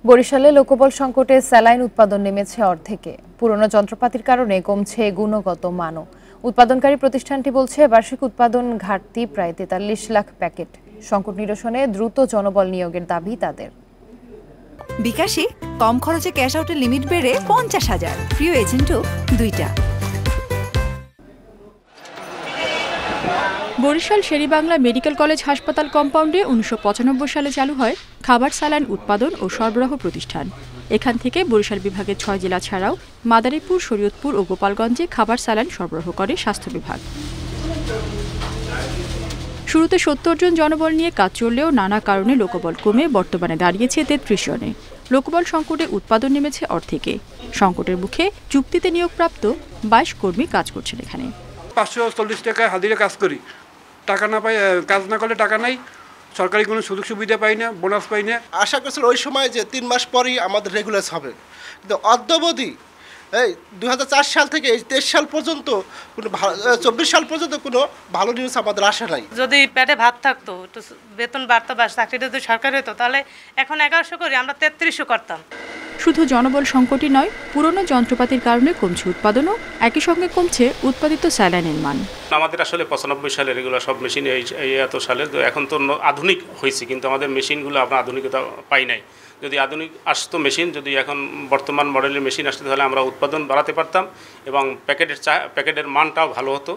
বরিশালে লোকবল সংকটে স্যালাইন উৎপাদন নেমেছে অর্ধেকে। পুরনো যন্ত্রপাতির কারণে কমছে গুণগত মানও। উৎপাদনকারী প্রতিষ্ঠানটি বলছে বার্ষিক উৎপাদন ঘাটতি প্রায় ৪৩ লাখ প্যাকেট। সংকট নিরসনে দ্রুত জনবল নিয়োগের দাবি তাদের। বিকাশে কম খরচে ক্যাশ আউটের লিমিট বেড়ে ৫০,০০০, প্রিয় এজেন্টও ২টা। বরিশাল শেরেবাংলা মেডিকেল কলেজ হাসপাতাল কম্পাউন্ডে ১৯৯৫ সালে চালু হয় খাবার স্যালাইন উৎপাদন ও সরবরাহ প্রতিষ্ঠান। এখান থেকে বরিশাল বিভাগের ৬ জেলা ছাড়াও মাদারীপুর, শরীয়তপুর ও গোপালগঞ্জে খাবার স্যালাইন সরবরাহ করে স্বাস্থ্য বিভাগ। শুরুতে ৭০ জন জনবল নিয়ে কাজ চললেও নানা কারণে লোকবল কমে বর্তমানে দাঁড়িয়েছে ৩৩ জনে। লোকবল সংকটে উৎপাদন নেমেছে অর্ধেকে। সংকটের মুখে চুক্তিতে নিয়োগপ্রাপ্ত ২২ কর্মী কাজ করছেন এখানে। ৫৪০ টাকায় হাজিরা কাজ করি, টাকা না পাই, কাজ না করলে টাকা নাই, সরকারি কোনো সুযোগ সুবিধা পাই না, বোনাস পাই না। আশা করছিল ওই সময় যে ৩ মাস পরই আমাদের রেগুলার হবে, কিন্তু অদ্যাবধি এই ২০০৪ সাল থেকে ২৩ সাল পর্যন্ত কোনো ২৪ সাল পর্যন্ত কোনো ভালো নিউজ আমাদের আসে নাই। যদি পেটে ভাত থাকতো, একটু বেতন বাড়তো বা চাকরিটা যদি সরকারি হতো, তাহলে এখন ১১০০ করি, আমরা ৩৩০০ করতাম। শুধু জনবল সংকটই নয়, পুরনো যন্ত্রপাতির কারণে কমছে উৎপাদনও, একই সঙ্গে কমছে উৎপাদিত স্যালাইনের মান। আমাদের আসলে ৯৫ সালের এগুলো সব মেশিন এই এত সালের, এখন তো আধুনিক হয়েছে, কিন্তু আমাদের মেশিনগুলো আমরা আধুনিকতা পাই নাই। যদি আধুনিক আসতো মেশিন, যদি এখন বর্তমান মডেলের মেশিন আসতো, তাহলে আমরা উৎপাদন বাড়াতে পারতাম এবং প্যাকেটের মানটাও ভালো হতো।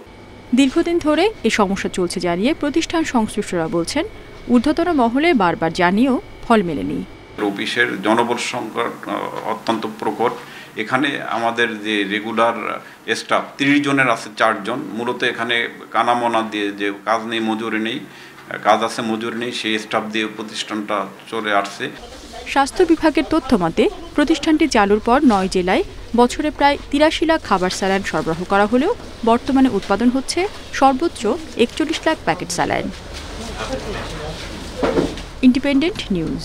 দীর্ঘদিন ধরে এই সমস্যা চলছে জানিয়ে প্রতিষ্ঠান সংশ্লিষ্টরা বলছেন, ঊর্ধ্বতন মহলে বারবার জানিয়েও ফল মেলেনি। অফিসের জনবল সংকট অত্যন্ত প্রকট। এখানে আমাদের যে রেগুলার স্টাফ ৩০ জনের আছে ৪ জন। মূলত এখানে কানামনা দিয়ে যে কাজ নেই, মজুরি নেই, কাজ আছে মজুরি নেই, সেই স্টাফ দিয়ে প্রতিষ্ঠানটা চলে আসছে। স্বাস্থ্য বিভাগের তথ্য মতে প্রতিষ্ঠানটি চালুর পর ৯ জেলায় বছরে প্রায় ৮৩ লাখ খাবার স্যালাইন সরবরাহ করা হলেও বর্তমানে উৎপাদন হচ্ছে সর্বোচ্চ ৪১ lakh packet saline. Independent news.